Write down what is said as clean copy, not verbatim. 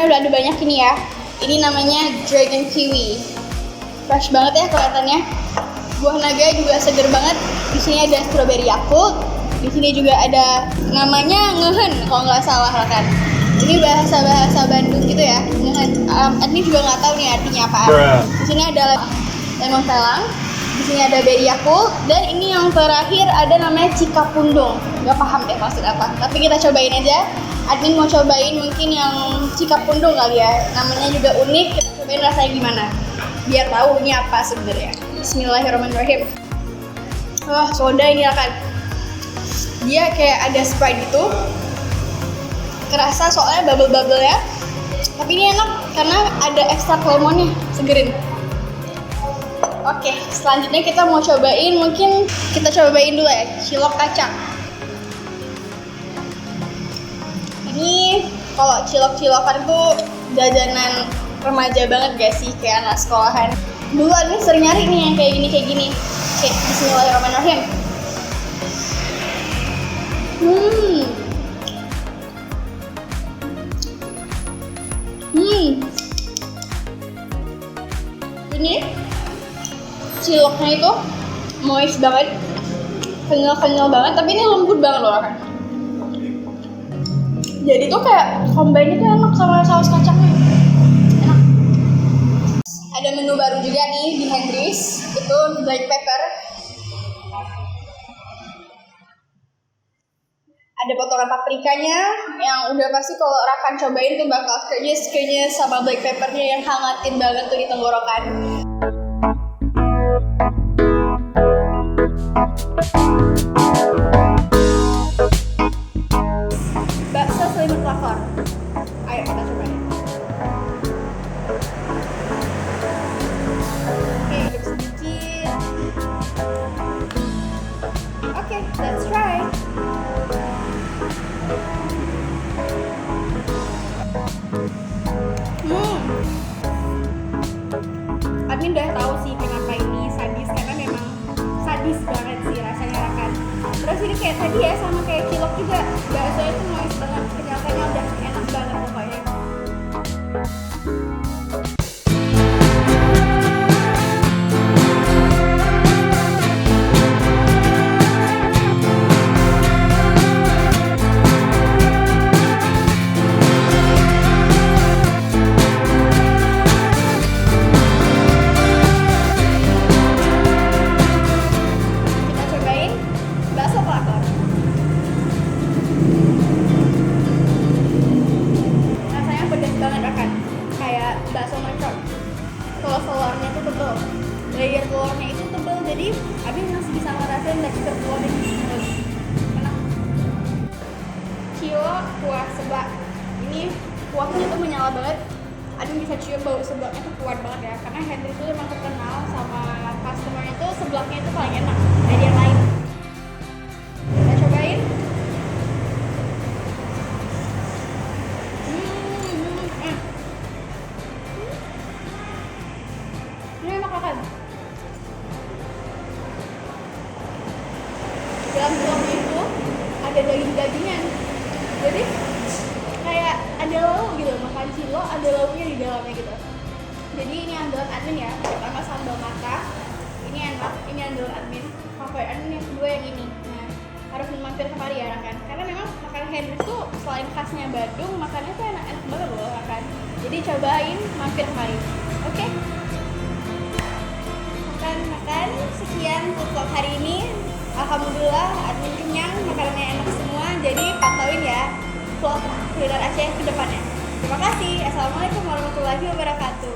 udah ada banyak ini ya. Ini namanya Dragon Kiwi. Fresh banget ya kelihatannya. Buah naga juga seger banget. Di sini ada strawberry Yakult. Di sini juga ada namanya ngehen kalau nggak salah kan. Ini bahasa Bandung gitu ya. Ngehen. Admin juga nggak tahu nih artinya apaan. Di sini ada lemon telang. Di sini ada berry Yakult. Dan ini yang terakhir ada namanya Cikapundung. Nggak paham deh maksud apa. Tapi kita cobain aja. Admin mau cobain mungkin yang Cikapundung kali ya. Namanya juga unik. Kita cobain rasanya gimana. Biar tahu ini apa sebenarnya. Bismillahirrahmanirrahim. Wah, soda ini kan. Dia kayak ada Sprite gitu. Kerasa soalnya bubble-bubble ya. Tapi ini enak karena ada ekstrak lemonnya, segerin. Oke, selanjutnya kita mau cobain, mungkin kita cobain dulu ya, cilok kacang. Ini kalau cilok-cilokan tuh jajanan remaja banget gak sih, kayak anak sekolahan. Dulu Admin sering nyari nih yang kayak gini. Oke, bismillahirrahmanirrahim. Ini ciloknya itu moist banget, kenyal banget, tapi ini lembut banget loh kan. Jadi tuh kayak combine itu enak sama saus kacangnya. Enak. Ada menu baru juga nih di Hendry's, itu black pepper. Ada potongan paprikanya yang udah pasti kalau Rakan cobain tuh bakal kenyes sama black peppernya yang hangatin banget tuh di tenggorokan. Bakso selimut kelakor. Ayo kita cobain. Oke, hidup sedikit. Oke, let's try. Admin udah tahu sih kenapa ini sadis, karena memang sadis banget sih rasanya Rakan. Terus ini kayak tadi ya, sama kayak cilok juga, baksonya tuh moist banget, kenyal udah enak banget pokoknya. Bakso mercon. Kalau telurnya itu tebel, layer telurnya itu tebel, jadi Admin masih bisa ngerasain tekstur telurnya enak. Cilok kuah sebak. Ini kuahnya tuh menyala banget. Admin bisa cium bau sebaknya tuh kuat banget ya, karena Hendry itu emang terkenal sama customernya tuh sebelaknya itu paling enak dari yang lain. Kita cobain. Ini enak banget. Dalam ciloknya itu ada daging-dagingan. Jadi kayak ada lauk gitu, makan cilok ada lauknya di dalamnya gitu. Jadi ini andalan Admin ya, pertama sambal mata. Ini enak, ini andalan Admin. Favorit Admin yang kedua yang ini. Nah, harus mampir kemari ya Rakan. Karena memang makanan Hendry tuh selain khasnya Bandung, makannya tuh enak-enak banget loh Rakan. Jadi cobain mampir kemari. Oke? Makan. Sekian untuk vlog hari ini. Alhamdulillah Admin kenyang, makanannya enak semua. Jadi pantauin ya vlog kuliner Aceh ke depannya. Terima kasih. Assalamualaikum warahmatullahi wabarakatuh.